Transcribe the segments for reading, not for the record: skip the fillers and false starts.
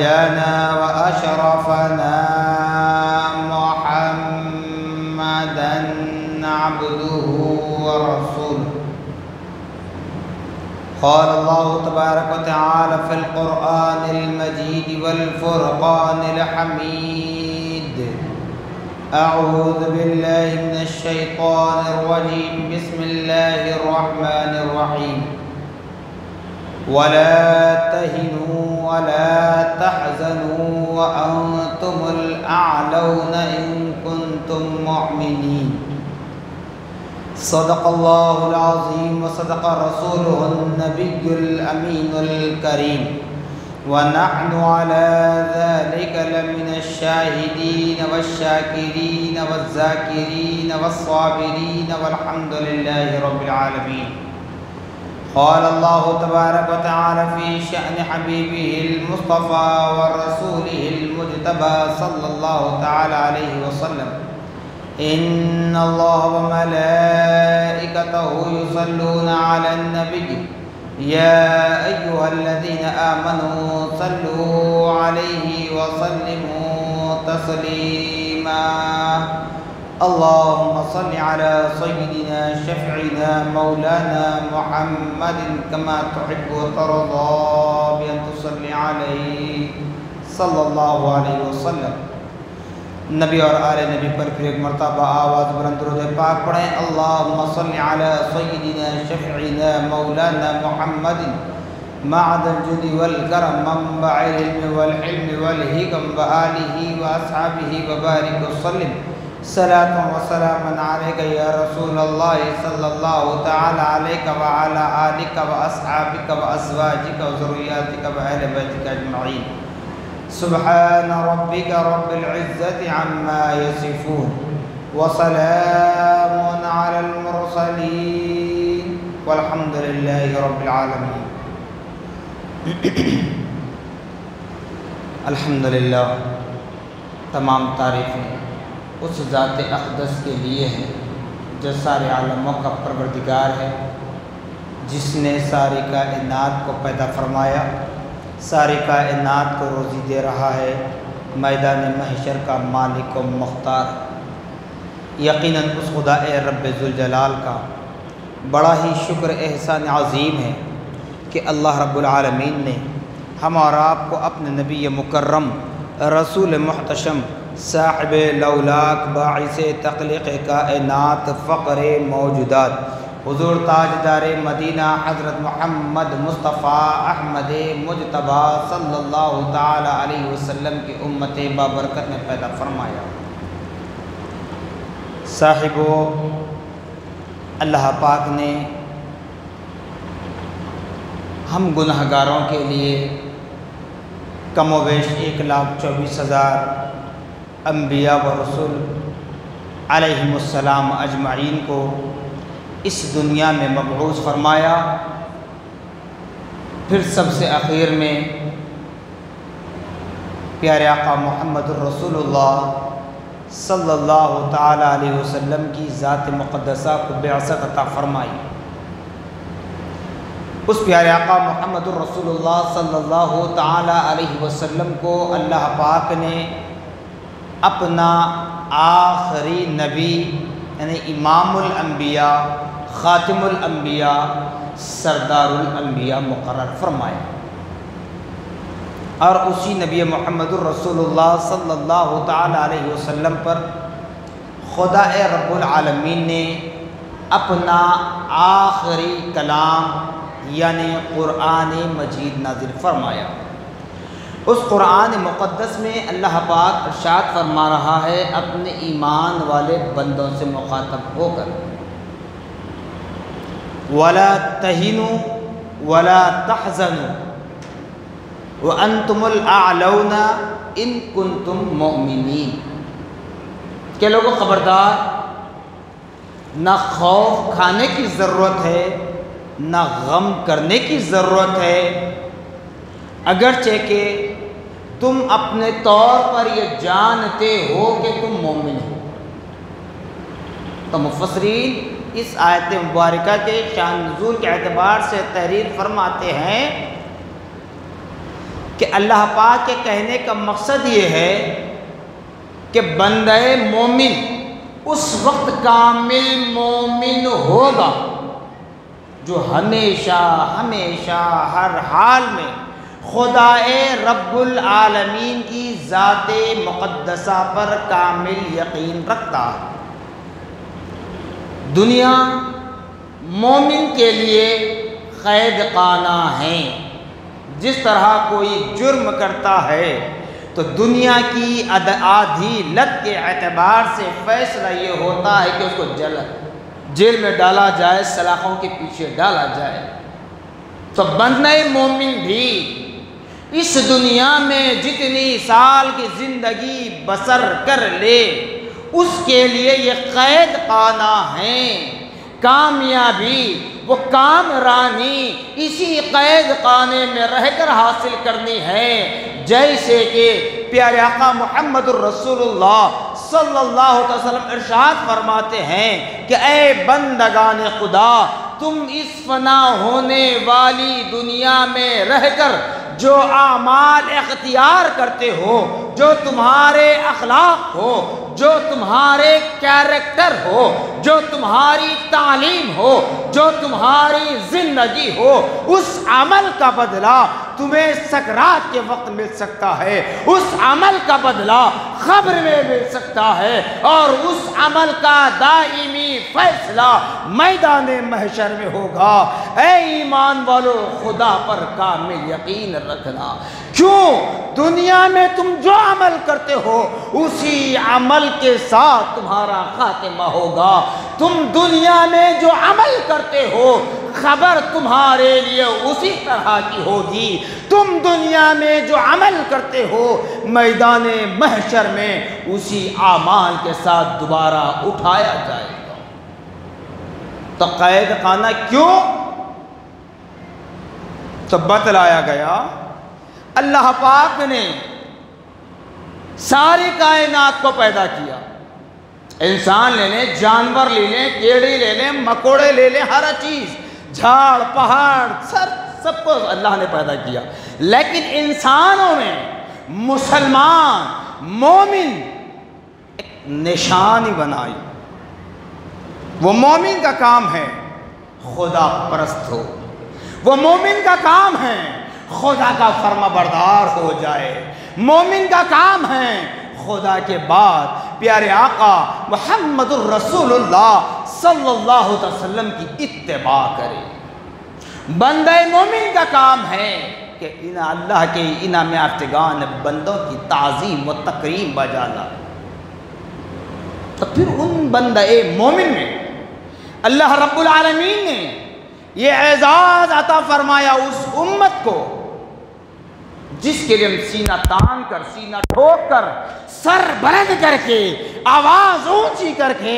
جانا وأشرفنا محمدا عبده ورسوله. قال الله تبارك وتعالى في القرآن المجيد والفرقان الحميد: أعوذ بالله من الشيطان الرجيم. بسم الله الرحمن الرحيم. ولا تهنوا ولا تحزنوا وأنتم الأعلون إن كنتم مؤمنين. صدق الله العظيم وصدق رسوله النبي الأمين الكريم، ونحن على ذلك لمن الشاهدين والشاكرين والذاكرين والصابرين والحمد لله رب العالمين. قال الله تبارك وتعالى في شأن حبيبه المصطفى ورسوله المجتبى صلى الله تعالى عليه وسلم: إن الله وملائكته يصلون على النبي يا أيها الذين آمنوا صلوا عليه وسلموا تسليما. اللهم صل على سيدنا شفيعنا مولانا محمد كما تحب وترضى بأن تصلي عليه صلى الله عليه وسلم. نبی اور آل نبی پر پھر ایک مرتبہ آواز بلند درود پاک پڑھیں: اللہم صل علی سیدنا شفیعنا مولانا محمد معدن الجود والکرم منبع العلم والحلم والحکم وآلہ واصحابہ وبارک وسلم. صلاۃ و سلام علیک یا رسول اللہ صلی اللہ تعالی علیک وعلی آلک واصحابک وازواجک وذریاتک واہل بیتک اجمعین. سبحان ربك رب العزة عما يصفون وسلام على المرسلين والحمد لله رب العالمين. الحمدللہ، تمام تعریفیں اس ذات اقدس کے لیے ہیں جو سارے عالموں کا پروردگار ہے، جس نے ساری کائنات کو پیدا فرمایا، ساری کائنات کو روزی دے رہا ہے، میدان محشر کا مالک و مختار. یقیناً اس خدا رب ذوالجلال کا بڑا ہی شکر احسان عظیم ہے کہ اللہ رب العالمین نے ہم اور آپ کو اپنے نبی مکرم رسول محتشم صاحب لولاک باعث تخلیق کائنات فقر موجودات حضور تاجدار مدینہ حضرت محمد مصطفیٰ احمد مجتبیٰ صلی اللہ تعالی علیہ وسلم کی امت بابرکت میں پیدا فرمایا. صاحبو، اللہ پاک نے ہم گنہگاروں کے لیے کم و بیش 1,24,000 انبیاء و رسول علیہم السلام اجمعین کو اس دنیا میں مبعوث فرمایا. پھر سب سے اخیر میں پیارے آقا محمد الرسول اللہ صلی اللہ تعالی علیہ وسلم کی ذات مقدسہ کو بعثت عطا فرمائی. اس پیارے آقا محمد الرسول اللہ صلی اللہ تعالی علیہ وسلم کو اللہ پاک نے اپنا آخری نبی یعنی امام الانبیاء، خاتم الانبیاء، سردار الانبیاء مقرر فرمایا. اور اسی نبی محمد الرسول اللہ صلی اللہ تعالی علیہ وسلم پر خدا رب العالمین نے اپنا آخری کلام یعنی قرآن مجید نازل فرمایا. اس قرآن مقدس میں اللہ پاک ارشاد فرما رہا ہے اپنے ایمان والے بندوں سے مخاطب ہو کر: وَلَا تَهِنُوا وَلَا تَحْزَنُوا وَأَنْتُمُ الْأَعْلَوْنَ إِن كُنتُم مُؤْمِنِينَ. کہ لوگوں خبردار، نہ خوف کھانے کی ضرورت ہے نہ غم کرنے کی ضرورت ہے، اگرچہ کہ تم اپنے طور پر یہ جانتے ہو کہ تم مومن ہو. تو مفسرین اس آیت مبارکہ کے شان نزول کے اعتبار سے تحریر فرماتے ہیں کہ اللہ پاک کے کہنے کا مقصد یہ ہے کہ بندہ مومن اس وقت کامل مومن ہوگا جو ہمیشہ ہمیشہ ہر حال میں خدا رب العالمین کی ذات مقدسہ پر کامل یقین رکھتا ہے۔ دنیا مومن کے لیے قید خانہ ہے۔ جس طرح کوئی جرم کرتا ہے تو دنیا کی آدھی لت کے اعتبار سے فیصلہ یہ ہوتا ہے کہ اس کو جیل میں ڈالا جائے، سلاخوں کے پیچھے ڈالا جائے، تو بندہ مومن بھی اس دنیا میں جتنی سال کی زندگی بسر کر لے اس کے لیے یہ قید خانہ ہیں۔ کامیابی وہ کامرانی اسی قید خانے میں رہ کر حاصل کرنی ہے، جیسے کہ پیارے آقا محمد الرسول اللہ صلی اللہ علیہ وسلم ارشاد فرماتے ہیں کہ اے بندگان خدا، تم اس فنا ہونے والی دنیا میں رہ کر جو اعمال اختیار کرتے ہو، جو تمہارے اخلاق ہو، جو تمہارے کیریکٹر ہو، جو تمہاری تعلیم ہو، جو تمہاری زندگی ہو، اس عمل کا بدلہ تمہیں سکرات کے وقت مل سکتا ہے، اس عمل کا بدلہ قبر میں مل سکتا ہے، اور اس عمل کا دائمی فیصلہ میدان محشر میں ہوگا۔ اے ایمان والو، خدا پر کامل یقین رکھنا۔ کیوں؟ دنیا میں تم جو عمل کرتے ہو اسی عمل کے ساتھ تمہارا خاتمہ ہوگا۔ تم دنیا میں جو عمل کرتے ہو خبر تمہارے لیے اسی طرح کی ہوگی۔ تم دنیا میں جو عمل کرتے ہو میدان محشر میں اسی اعمال کے ساتھ دوبارہ اٹھایا جائے گا۔ تو قید خانہ کیوں؟ تو بتلایا گیا اللہ پاک نے ساری کائنات کو پیدا کیا۔ انسان لے لیں، جانور لے لیں، کیڑے لے لیں، مکوڑے لے لیں، ہر چیز، جھاڑ پہاڑ سب کو اللہ نے پیدا کیا، لیکن انسانوں میں مسلمان مومن ایک نشانی بنائی۔ وہ مومن کا کام ہے خدا پرست ہو، وہ مومن کا کام ہے خدا کا فرما بردار ہو جائے، مومن کا کام ہے خدا کے بعد پیارے آقا محمد الرسول اللہ صلی اللہ علیہ وسلم کی اتباع کرے۔ بندہ مومن کا کام ہے کہ اللہ کے انعام یافتگان بندوں کی تعظیم و تکریم بجانا۔ تو پھر ان بندہ مومن میں اللہ رب العالمین نے یہ اعزاز عطا فرمایا اس امت کو جس کے لیے ہم سینہ تان کر، سینہ ٹھوک کر، سر بلند کر کے، آواز اونچی کر کے،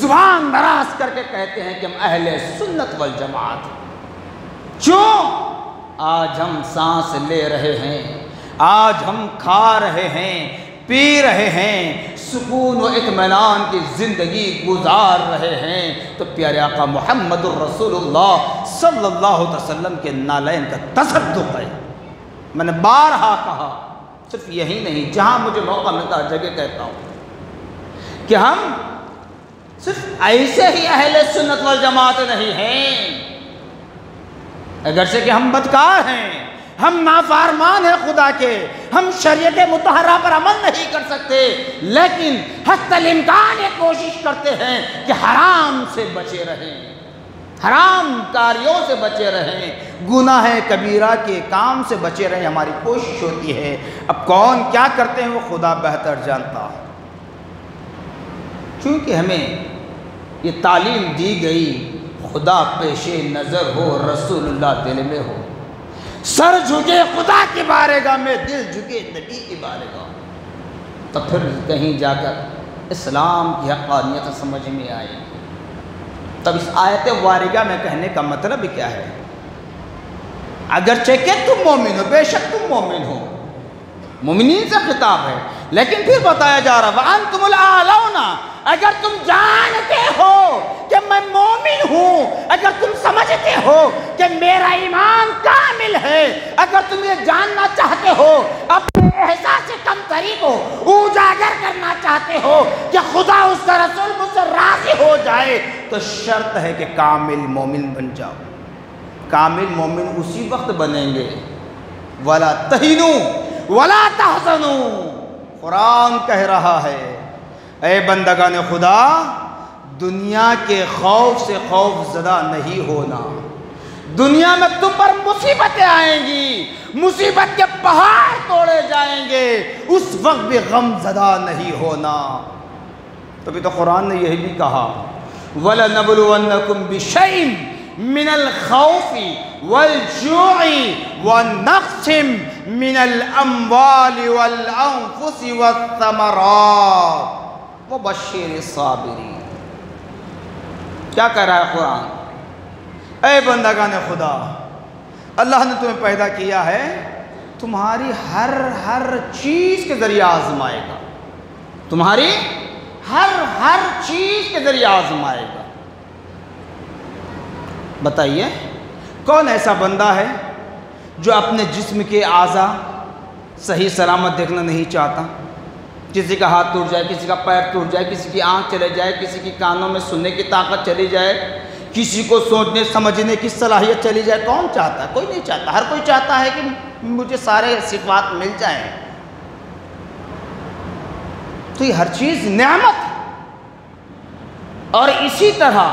زبان دراز کر کے کہتے ہیں کہ ہم اہل سنت والجماعت ہیں۔ کیوں؟ آج ہم سانس لے رہے ہیں، آج ہم کھا رہے ہیں، پی رہے ہیں، سکون و اطمینان کی زندگی گزار رہے ہیں، تو پیارے آقا محمد الرسول اللہ صلی اللہ علیہ وسلم کے نالین کا تصدق ہے۔ میں نے بارہا کہا، صرف یہی نہیں، جہاں مجھے موقع ملتا ہے جگہ کہتا ہوں کہ ہم صرف ایسے ہی اہل سنت والجماعت نہیں ہیں، اگرچہ کہ ہم بدکار ہیں، ہم نافرمان ہیں خدا کے، ہم شریعت مطہرہ پر عمل نہیں کر سکتے، لیکن حتی الامکان یہ کوشش کرتے ہیں کہ حرام سے بچے رہیں، حرام کاریوں سے بچے رہیں، گناہ کبیرہ کے کام سے بچے رہیں، ہماری کوشش ہوتی ہے۔ اب کون کیا کرتے ہیں وہ خدا بہتر جانتا ہے، چونکہ ہمیں یہ تعلیم دی گئی خدا پیش نظر ہو، رسول اللہ دل میں ہو، سر جھکے خدا کی بارگاہ میں، دل جھکے نبی کی بارگاہ، تو پھر کہیں جا کر اسلام کی حقانیت سمجھ میں آئی۔ تب اس آیت واردہ میں کہنے کا مطلب کیا ہے؟ اگرچہ کہ تم مومن ہو، بے شک تم مومن ہو، مومنین سے خطاب ہے، لیکن پھر بتایا جا رہا وَأَنْتُمُ الْأَعْلَوْنَ، اگر تم جانتے ہو کہ میں مومن ہوں، اگر تم سمجھتے ہو کہ میرا ایمان کامل ہے، اگر تم یہ جاننا چاہتے ہو، اپنے احساس کمتری کو اجاگر کرنا چاہتے ہو کہ خدا اس کا رسول مجھ سے راضی ہو جائے، تو شرط ہے کہ کامل مومن بن جاؤ۔ کامل مومن اسی وقت بنیں گے وَلَا تَهِنُوا وَلَا تَحْزَنُوا۔ قرآن کہہ رہا ہے اے بندگان خدا، دنیا کے خوف سے خوف زدہ نہیں ہونا۔ دنیا میں تم پر مصیبتیں آئیں گی، مصیبت کے پہاڑ توڑے جائیں گے، اس وقت بھی غم زدہ نہیں ہونا۔ تبھی تو قرآن نے یہی بھی کہا وَلَنَبْلُوَنَّكُمْ بِشَيْءٍ مِّنَ الْخَوْفِ وَالْجُوعِ وَنَقْصٍ مِّنَ الْأَمْوَالِ وَالْأَنفُسِ وَالثَّمَرَاتِ وَبَشِّرِ الصَّابِرِينَ۔ کیا کہہ رہا ہے قرآن؟ اے بندگان خدا، اللہ نے تمہیں پیدا کیا ہے، تمہاری ہر چیز کے ذریعے آزمائے گا، تمہاری ہر چیز کے ذریعے آزمائے گا۔ بتائیے کون ایسا بندہ ہے جو اپنے جسم کے اعضاء صحیح سلامت دیکھنا نہیں چاہتا؟ کسی کا ہاتھ ٹوٹ جائے، کسی کا پیر ٹوٹ جائے، کسی کی آنکھ چلے جائے، کسی کی کانوں میں سننے کی طاقت چلی جائے، کسی کو سوچنے سمجھنے کی صلاحیت چلی جائے، کون چاہتا ہے؟ کوئی نہیں چاہتا۔ ہر کوئی چاہتا ہے کہ مجھے سارے صفات مل جائیں۔ تو یہ ہر چیز نعمت ہے۔ اور اسی طرح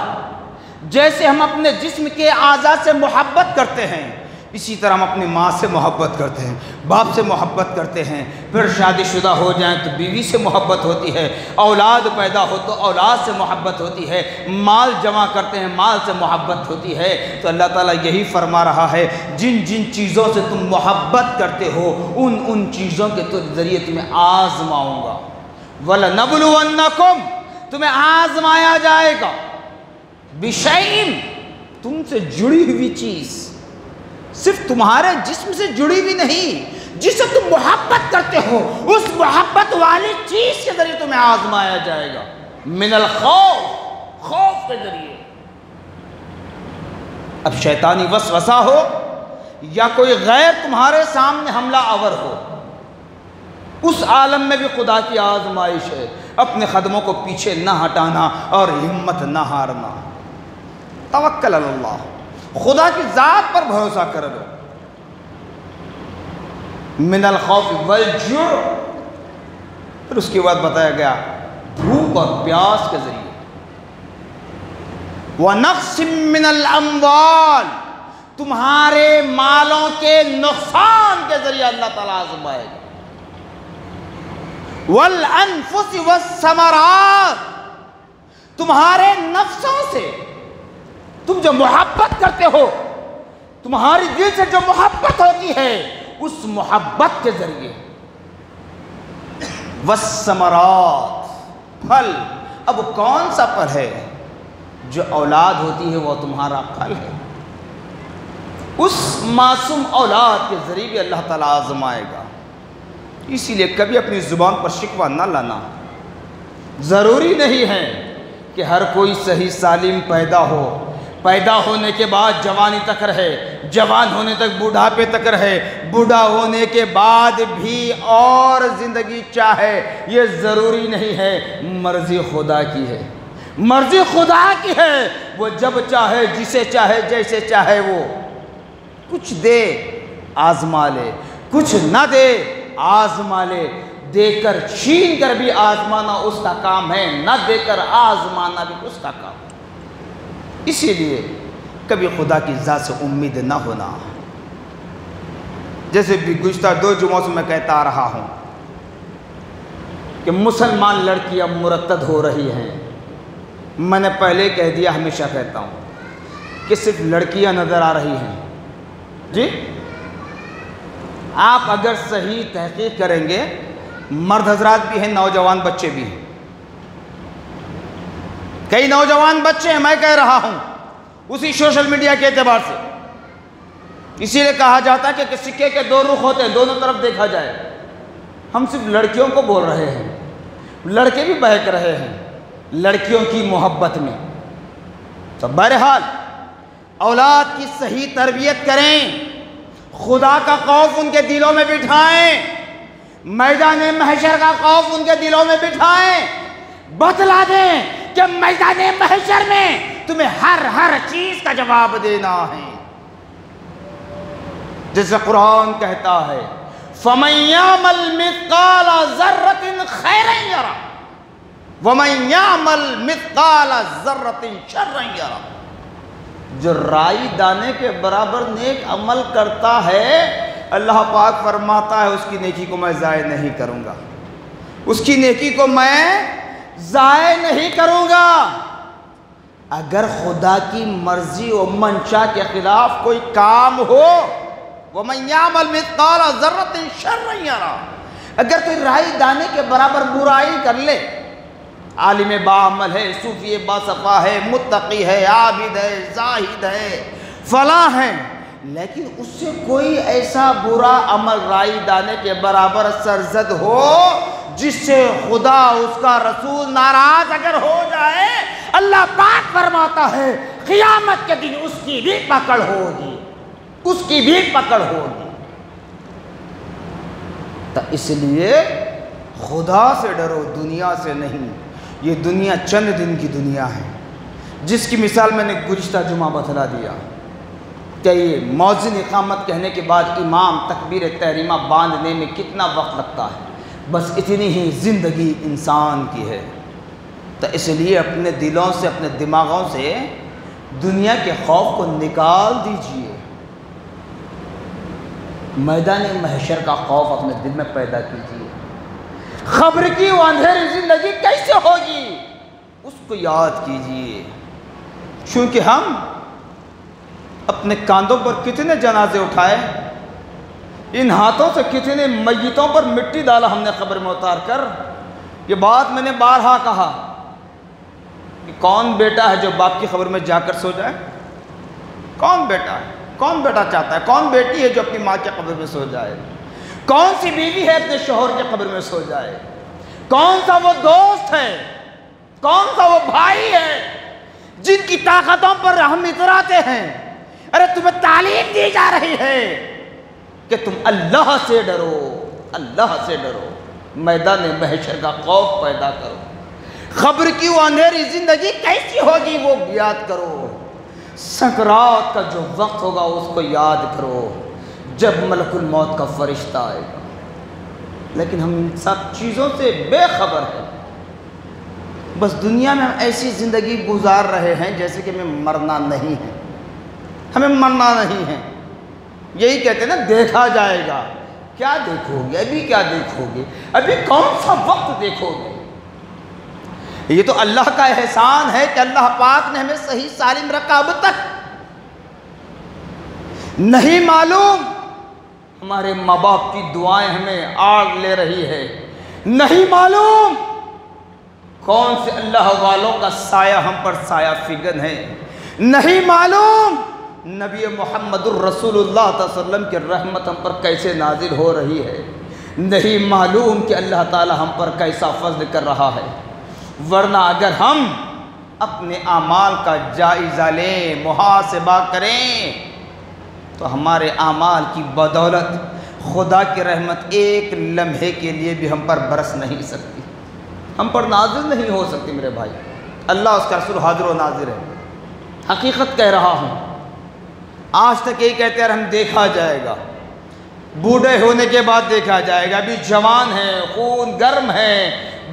جیسے ہم اپنے جسم کے اعضاء سے محبت کرتے ہیں، اسی طرح ہم اپنی ماں سے محبت کرتے ہیں، باپ سے محبت کرتے ہیں، پھر شادی شدہ ہو جائیں تو بیوی سے محبت ہوتی ہے، اولاد پیدا ہو تو اولاد سے محبت ہوتی ہے، مال جمع کرتے ہیں، مال سے محبت ہوتی ہے۔ تو اللہ تعالیٰ یہی فرما رہا ہے جن جن چیزوں سے تم محبت کرتے ہو ان چیزوں کے ذریعے تمہیں آزماؤں گا۔ وَلَنَبْلُوَنَّكُمْ، تمہیں آزمایا جائے گا، بِشَيْءٍ، تم سے جڑی ہوئی چیز، صرف تمہارے جسم سے جڑی ہوئی نہیں، جس سے تم محبت کرتے ہو اس محبت والی چیز کے ذریعے تمہیں آزمایا جائے گا۔ من الخوف، خوف کے ذریعے۔ اب شیطانی وسوسہ ہو یا کوئی غیر تمہارے سامنے حملہ آور ہو، اس عالم میں بھی خدا کی آزمائش ہے۔ اپنے قدموں کو پیچھے نہ ہٹانا اور ہمت نہ ہارنا۔ توکل علی اللہ، خدا کی ذات پر بھروسہ کر لو۔ من الخوف والجوع، پھر اس کے بعد بتایا گیا بھوک اور پیاس کے ذریعے۔ وَنَقْصٍ مِّنَ الْأَمْوَالِ، تمہارے مالوں کے نقصان کے ذریعے اللہ تعالیٰ آزمائے گا۔ وَالْأَنفُسِ وَالثَّمَرَاتِ، تمہارے نفسوں سے تم جو محبت کرتے ہو، تمہاری دل سے جو محبت ہوتی ہے اس محبت کے ذریعے۔ وَالثَّمَرَاتِ، پھل، اب کون سا پھل ہے؟ جو اولاد ہوتی ہے وہ تمہارا پھل ہے۔ اس معصوم اولاد کے ذریعے بھی اللہ تعالیٰ آزمائے گا۔ اسی لیے کبھی اپنی زبان پر شکوہ نہ لانا۔ ضروری نہیں ہے کہ ہر کوئی صحیح سالم پیدا ہو، پیدا ہونے کے بعد جوانی تک رہے، جوان ہونے تک بوڑھاپے تک رہے، بوڑھا ہونے کے بعد بھی اور زندگی چاہے، یہ ضروری نہیں ہے۔ مرضی خدا کی ہے، مرضی خدا کی ہے، وہ جب چاہے، جسے چاہے، جیسے چاہے وہ کچھ دے آزما لے، کچھ نہ دے آزما لے۔ دے کر چھین کر بھی آزمانا اس کا کام ہے، نہ دے کر آزمانا بھی اس کا کام ہے۔ اسی لیے کبھی خدا کی ذات سے امید نہ ہونا۔ جیسے بھی گزشتہ 2 جمعوں سے میں کہتا آ رہا ہوں کہ مسلمان لڑکیاں مرتد ہو رہی ہیں۔ میں نے پہلے کہہ دیا، ہمیشہ کہتا ہوں کہ صرف لڑکیاں نظر آ رہی ہیں۔ جی آپ اگر صحیح تحقیق کریں گے، مرد حضرات بھی ہیں، نوجوان بچے بھی ہیں۔ کئی نوجوان بچے ہیں، میں کہہ رہا ہوں اسی سوشل میڈیا کے اعتبار سے۔ اسی لیے کہا جاتا ہے کہ سکے کے 2 رخ ہوتے ہیں، دونوں طرف دیکھا جائے۔ ہم صرف لڑکیوں کو بول رہے ہیں، لڑکے بھی بہک رہے ہیں۔ لڑکیوں کی محبت میں۔ تو بہرحال اولاد کی صحیح تربیت کریں، خدا کا خوف ان کے دلوں میں بٹھائیں، میدان محشر کا خوف ان کے دلوں میں بٹھائیں، بتلا دیں کہ میدان محشر میں تمہیں ہر چیز کا جواب دینا ہے۔ جیسے قرآن کہتا ہے فَمَن يَعْمَلْ مِثْقَالَ ذَرَّةٍ خَيْرًا يَرَهُ وَمَن يَعْمَلْ مِثْقَالَ ذَرَّةٍ شَرًّا يَرَهُ۔ جو رائی دانے کے برابر نیک عمل کرتا ہے، اللہ پاک فرماتا ہے اس کی نیکی کو میں ضائع نہیں کروں گا، اس کی نیکی کو میں ضائع نہیں کروں گا۔ اگر خدا کی مرضی و منشا کے خلاف کوئی کام ہو، وَمَن يَعْمَلْ مِثْقَالَ ذَرَّةٍ شَرًّا يَرَهُ، اگر کوئی رائی دانے کے برابر برائی کر لے، عالم باعمل ہے، صوفی باصفا ہے، متقی ہے، عابد ہے، زاہد ہے، فلاں ہے، لیکن اس سے کوئی ایسا برا عمل رائی دانے کے برابر سرزد ہو جس سے خدا اس کا رسول ناراض اگر ہو جائے، اللہ پاک فرماتا ہے قیامت کے دن اس کی بھی پکڑ ہوگی، اس کی بھی پکڑ ہوگی۔ تو اس لیے خدا سے ڈرو، دنیا سے نہیں۔ یہ دنیا چند دن کی دنیا ہے، جس کی مثال میں نے گزشتہ جمعہ بتلا دیا کہ یہ مؤذن اقامت کہنے کے بعد امام تکبیر تحریمہ باندھنے میں کتنا وقت لگتا ہے، بس اتنی ہی زندگی انسان کی ہے۔ تو اس لیے اپنے دلوں سے، اپنے دماغوں سے دنیا کے خوف کو نکال دیجئے، میدان محشر کا خوف اپنے دل میں پیدا کیجئے۔ خبر کی وہ اندھیری زندگی کیسے ہوگی، اس کو یاد کیجئے، چونکہ ہم اپنے کاندھوں پر کتنے جنازے اٹھائے، ان ہاتھوں سے کتنے میتوں پر مٹی ڈالا ہم نے قبر میں اتار کر۔ یہ بات میں نے بارہا کہا کہ کون بیٹا ہے جو باپ کی قبر میں جا کر سو جائے؟ کون بیٹا ہے؟ کون بیٹا چاہتا ہے؟ کون بیٹی ہے جو اپنی ماں کی قبر میں سو جائے؟ کون سی بیوی ہے اپنے شوہر کی قبر میں سو جائے؟ کون سا وہ دوست ہے، کون سا وہ بھائی ہے جن کی طاقتوں پر ہم اتراتے ہیں؟ ارے تمہیں تعلیم دی جا رہی ہے کہ تم اللہ سے ڈرو، اللہ سے ڈرو، میدان محشر کا خوف پیدا کرو۔ خبر کی وہ اندھیری زندگی کیسی ہوگی وہ یاد کرو، سکرات کا جو وقت ہوگا اس کو یاد کرو، جب ملک الموت کا فرشتہ آئے گا۔ لیکن ہم ان سب چیزوں سے بے خبر ہیں، بس دنیا میں ہم ایسی زندگی گزار رہے ہیں جیسے کہ ہمیں مرنا نہیں ہے، ہمیں مرنا نہیں ہے۔ یہی کہتے ہیں نا دیکھا جائے گا۔ کیا دیکھو گے؟ ابھی کیا دیکھو گے؟ ابھی کون سا وقت دیکھو گے؟ یہ تو اللہ کا احسان ہے کہ اللہ پاک نے ہمیں صحیح سالم رکھا اب تک۔ نہیں معلوم ہمارے ماں باپ کی دعائیں ہمیں آڑ لے رہی ہے، نہیں معلوم کون سے اللہ والوں کا سایہ ہم پر سایہ فگن ہے، نہیں معلوم نبی محمد الرسول اللہ صلی اللہ علیہ وسلم کی رحمت ہم پر کیسے نازل ہو رہی ہے، نہیں معلوم کہ اللہ تعالی ہم پر کیسا فضل کر رہا ہے۔ ورنہ اگر ہم اپنے اعمال کا جائزہ لیں، محاسبہ کریں، تو ہمارے اعمال کی بدولت خدا کی رحمت ایک لمحے کے لیے بھی ہم پر برس نہیں سکتی، ہم پر نازل نہیں ہو سکتی میرے بھائی۔ اللہ اس کا رسول حاضر و ناظر ہے، حقیقت کہہ رہا ہوں۔ آج تک یہی کہتے ہیں ہم دیکھا جائے گا، بوڑھے ہونے کے بعد دیکھا جائے گا، ابھی جوان ہیں، خون گرم ہے،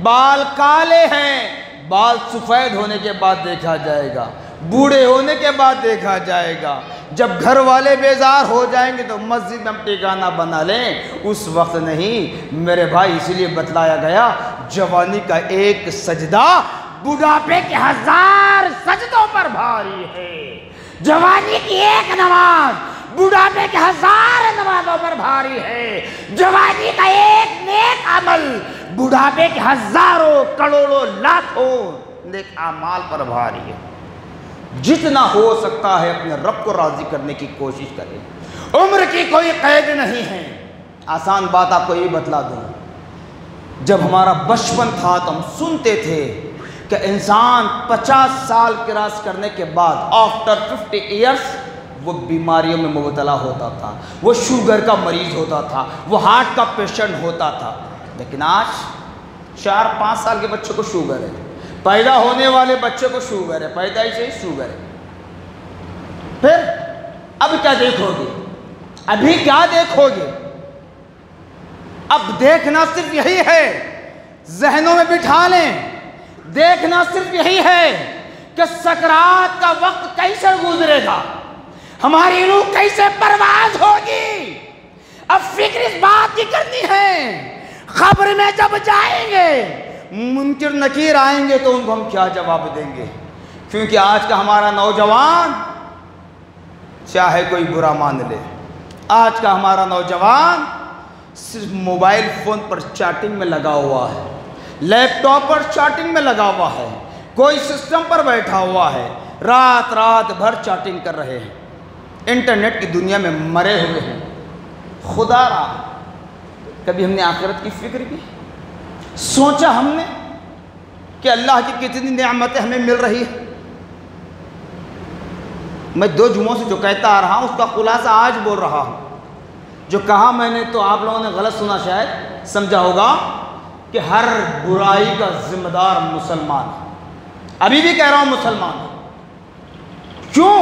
بال کالے ہیں، بال سفید ہونے کے بعد دیکھا جائے گا، بوڑھے ہونے کے بعد دیکھا جائے گا۔ جب گھر والے بیزار ہو جائیں گے تو مسجد میں ہم ٹھکانہ بنا لیں، اس وقت نہیں میرے بھائی۔ اسی لیے بتلایا گیا جوانی کا ایک سجدہ بڑھاپے کے 1000 سجدوں پر بھاری ہے، جوانی کی ایک نماز بڑھاپے کے 1000 نمازوں پر بھاری ہے، جوانی کا ایک نیک عمل بڑھاپے کے ہزاروں کروڑوں لاکھوں نیک اعمال پر بھاری ہے۔ جتنا ہو سکتا ہے اپنے رب کو راضی کرنے کی کوشش کریں، عمر کی کوئی قید نہیں ہے۔ آسان بات آپ کو یہ بتلا دوں، جب ہمارا بچپن تھا تو ہم سنتے تھے کہ انسان 50 سال کراس کرنے کے بعد آفٹر 50 ایئرس وہ بیماریوں میں مبتلا ہوتا تھا، وہ شوگر کا مریض ہوتا تھا، وہ ہارٹ کا پیشنٹ ہوتا تھا. لیکن آج 4-5 سال کے بچے کو شوگر ہے، پیدا ہونے والے بچے کو شوگر ہے، پیدائش سے شوگر ہے. پھر اب کیا دیکھو گے؟ ابھی کیا دیکھو گے؟ اب دیکھنا صرف یہی ہے، ذہنوں میں بٹھا لیں، دیکھنا صرف یہی ہے کہ سکرات کا وقت کیسے گزرے گا، ہماری روح کیسے پرواز ہوگی. اب فکر اس بات کی کرنی ہے، قبر میں جب جائیں گے منکر نکیر آئیں گے تو ان کو ہم کیا جواب دیں گے. کیونکہ آج کا ہمارا نوجوان چاہے کوئی برا مان لے، آج کا ہمارا نوجوان صرف موبائل فون پر چیٹنگ میں لگا ہوا ہے، لیپ ٹاپ پر چیٹنگ میں لگا ہوا ہے، کوئی سسٹم پر بیٹھا ہوا ہے، رات بھر چیٹنگ کر رہے ہیں، انٹرنیٹ کی دنیا میں مرے ہوئے ہیں. خدا را کبھی ہم نے آخرت کی فکر کی؟ سوچا ہم نے کہ اللہ کی کتنی نعمتیں ہمیں مل رہی ہیں؟ میں 2 جمعوں سے جو کہتا آ رہا ہوں اس کا خلاصہ آج بول رہا ہوں. جو کہا میں نے تو آپ لوگوں نے غلط سنا، شاید سمجھا ہوگا کہ ہر برائی کا ذمہ دار مسلمان ہے. ابھی بھی کہہ رہا ہوں مسلمان. کیوں؟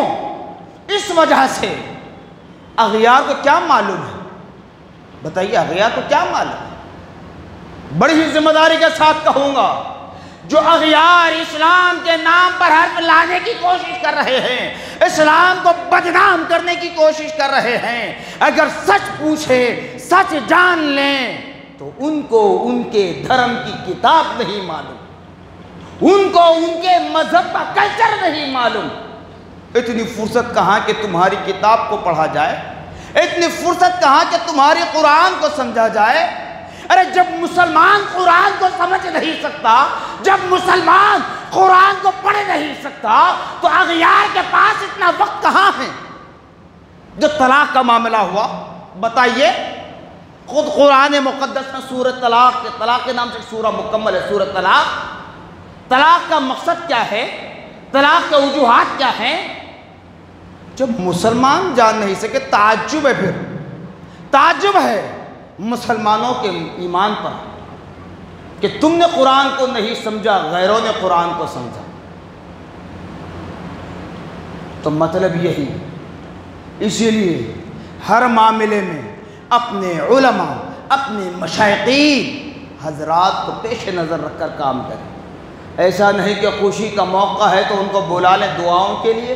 اس وجہ سے اغیار کو کیا معلوم ہے؟ بتائیے، اغیار کو کیا معلوم ہے؟ بڑی ہی ذمہ داری کے ساتھ کہوں گا، جو اغیار اسلام کے نام پر حرف لانے کی کوشش کر رہے ہیں، اسلام کو بدنام کرنے کی کوشش کر رہے ہیں، اگر سچ پوچھے، سچ جان لیں تو ان کو ان کے دھرم کی کتاب نہیں معلوم، ان کو ان کے مذہب کا کلچر نہیں معلوم. اتنی فرصت کہاں کہ تمہاری کتاب کو پڑھا جائے، اتنی فرصت کہاں کہ تمہاری قرآن کو سمجھا جائے. ارے جب مسلمان قرآن کو سمجھ نہیں سکتا، جب مسلمان قرآن کو پڑھ نہیں سکتا تو اغیار کے پاس اتنا وقت کہاں ہے؟ جو طلاق کا معاملہ ہوا، بتائیے، خود قرآن مقدس میں سورۃ طلاق کے نام سے سورہ مکمل ہے، سورۃ طلاق. طلاق کا مقصد کیا ہے؟ طلاق کے وجوہات کیا ہیں؟ جب مسلمان جان نہیں سکے، تعجب ہے. پھر تعجب ہے مسلمانوں کے ایمان پر کہ تم نے قرآن کو نہیں سمجھا، غیروں نے قرآن کو سمجھا. تو مطلب یہی، اسی لیے ہر معاملے میں اپنے علماء، اپنے مشائخین حضرات کو پیش نظر رکھ کر کام کریں. ایسا نہیں کہ خوشی کا موقع ہے تو ان کو بلا لیں دعاؤں کے لیے،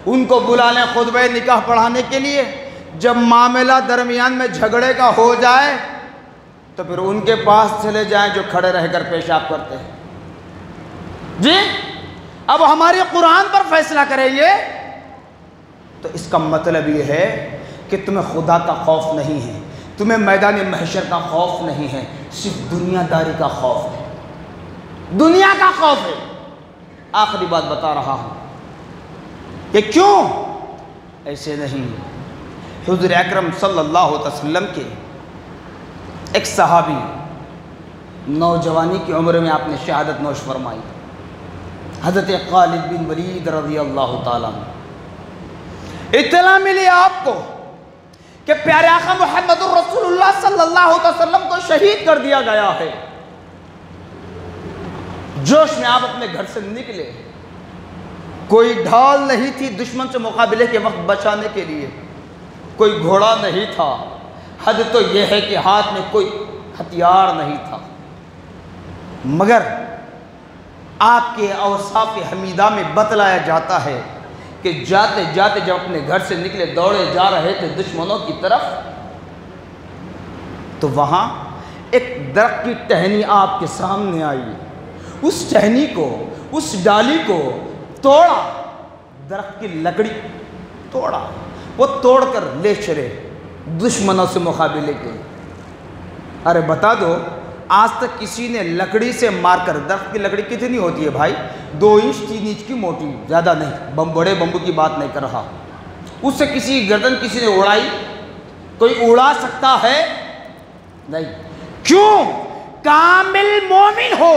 ان کو بلا لیں خطبہ نکاح پڑھانے کے لیے. جب معاملہ درمیان میں جھگڑے کا ہو جائے تو پھر ان کے پاس چلے جائیں جو کھڑے رہ کر پیشاب کرتے ہیں. جی اب ہماری قرآن پر فیصلہ کریں گے تو اس کا مطلب یہ ہے کہ تمہیں خدا کا خوف نہیں ہے، تمہیں میدان محشر کا خوف نہیں ہے، صرف دنیا داری کا خوف ہے، دنیا کا خوف ہے. آخری بات بتا رہا ہوں کہ کیوں ایسے نہیں. حضور اکرم صلی اللہ علیہ وسلم کے ایک صحابی، نوجوانی کی عمر میں آپ نے شہادت نوش فرمائی، حضرت خالد بن ولید رضی اللہ تعالیٰ عنہ. اطلاع ملی آپ کو کہ پیارے آقا محمد الرسول اللہ صلی اللہ علیہ وسلم کو شہید کر دیا گیا ہے. جوش میں آپ اپنے گھر سے نکلے، کوئی ڈھال نہیں تھی دشمن سے مقابلے کے وقت بچانے کے لیے، کوئی گھوڑا نہیں تھا، حد تو یہ ہے کہ ہاتھ میں کوئی ہتھیار نہیں تھا، مگر آپ کے اوصاف حمیدہ میں بتلایا جاتا ہے کہ جاتے جاتے جب اپنے گھر سے نکلے، دوڑے جا رہے تھے دشمنوں کی طرف، تو وہاں ایک درخت کی ٹہنی آپ کے سامنے آئی. اس ٹہنی کو، اس ڈالی کو توڑا، درخت کی لکڑی توڑا، وہ توڑ کر لے چلے دشمنوں سے مقابلے کے لیے. ارے بتا دو، آج تک کسی نے لکڑی سے مار کر، درخت کی لکڑی کتنی ہوتی ہے بھائی؟ 2 انچ 3 انچ کی موٹی، زیادہ نہیں، بڑے بمبو کی بات نہیں کر رہا. اس سے کسی گردن کسی نے اڑائی؟ کوئی اڑا سکتا ہے؟ نہیں. کیوں؟ کامل مومن ہو،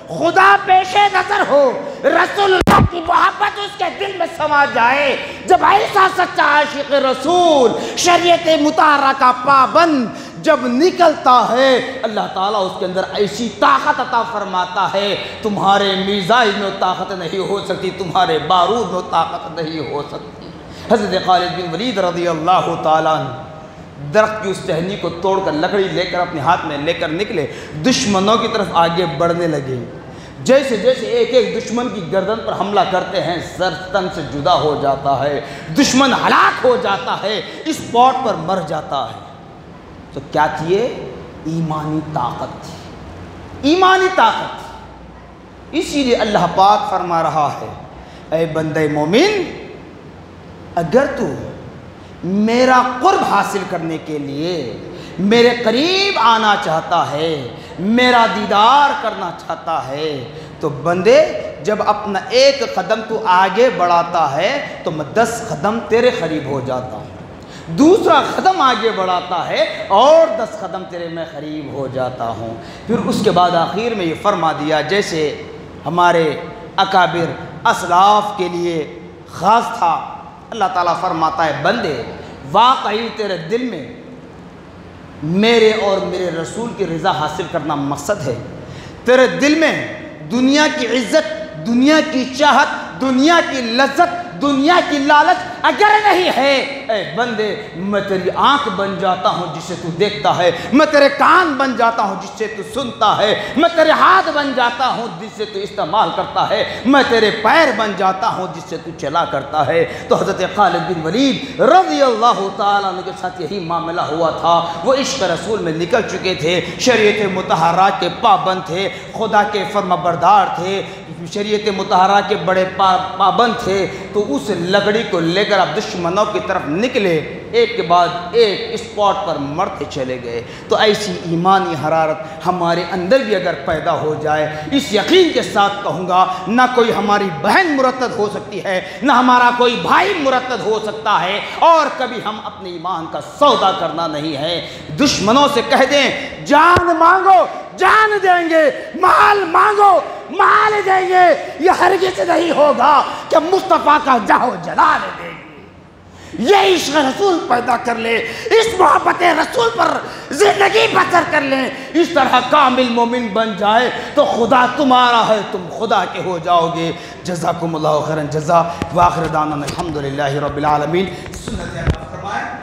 خدا پیش نظر ہو، رسول اللہ کی محبت اس کے دل میں سما جائے، جب ایسا سچا عاشق رسول شریعت مطہرہ کا پابند جب نکلتا ہے، اللہ تعالیٰ اس کے اندر ایسی طاقت عطا فرماتا ہے، تمہارے میزائل میں طاقت نہیں ہو سکتی، تمہارے بارود میں طاقت نہیں ہو سکتی۔ حضرت خالد بن ولید رضی اللہ تعالیٰ عنہ درخت کی اس ٹہنی کو توڑ کر لکڑی لے کر اپنے ہاتھ میں لے کر نکلے، دشمنوں کی طرف آگے بڑھنے لگے۔ جیسے جیسے ایک ایک دشمن کی گردن پر حملہ کرتے ہیں، سر تن سے جدا ہو جاتا ہے، دشمن ہلاک ہو جاتا ہے، اس اسپاٹ پر مر جاتا ہے۔ تو کیا تھی؟ ایمانی طاقت تھی، ایمانی طاقت تھی۔ اسی لیے اللہ پاک فرما رہا ہے، اے بندے مومن، اگر تو میرا قرب حاصل کرنے کے لیے میرے قریب آنا چاہتا ہے، میرا دیدار کرنا چاہتا ہے، تو بندے جب اپنا ایک قدم تو آگے بڑھاتا ہے تو میں 10 قدم تیرے قریب ہو جاتا ہوں، دوسرا قدم آگے بڑھاتا ہے اور 10 قدم تیرے میں قریب ہو جاتا ہوں۔ پھر اس کے بعد آخر میں یہ فرما دیا، جیسے ہمارے اکابر اسلاف کے لیے خاص تھا، اللہ تعالیٰ فرماتا ہے بندے واقعی تیرے دل میں میرے اور میرے رسول کی رضا حاصل کرنا مقصد ہے، تیرے دل میں دنیا کی عزت، دنیا کی چاہت، دنیا کی لذت، دنیا کی لالچ اگر نہیں ہے، اے بندے میں تیری آنکھ بن جاتا ہوں جس سے تو دیکھتا ہے، میں تیرے کان بن جاتا ہوں جس سے تو سنتا ہے، میں تیرے ہاتھ بن جاتا ہوں جس سے تو استعمال کرتا ہے، میں تیرے پیر بن جاتا ہوں جس سے تو چلا کرتا ہے۔ تو حضرت خالد بن ولید رضی اللہ تعالیٰ عنہ کے ساتھ یہی معاملہ ہوا تھا، وہ عشق رسول میں نکل چکے تھے، شریعت مطہرہ کے پابند تھے، خدا کے فرما بردار تھے، شریعت مطہرہ کے بڑے پابند تھے، تو اس لکڑی کو لے کر اب دشمنوں کی طرف نکلے، ایک کے بعد ایک اسپاٹ پر مرتے چلے گئے۔ تو ایسی ایمانی حرارت ہمارے اندر بھی اگر پیدا ہو جائے، اس یقین کے ساتھ کہوں گا، نہ کوئی ہماری بہن مرتد ہو سکتی ہے، نہ ہمارا کوئی بھائی مرتد ہو سکتا ہے، اور کبھی ہم اپنے ایمان کا سودا کرنا نہیں ہے۔ دشمنوں سے کہہ دیں جان مانگو جان دیں گے، مال مانگو مال دیں گے، یہ ہرگز نہیں ہوگا کہ مصطفیٰ کا جاہ و جلال دیں گے۔ یہ عشق رسول پیدا کر لے، اس محبت رسول پر زندگی بسر کر لیں، اس طرح کامل مومن بن جائے تو خدا تمہارا ہے، تم خدا کے ہو جاؤ گے۔ جزاکم اللہ خیرا جزا، وآخر دعوانا الحمدللہ رب العالمین۔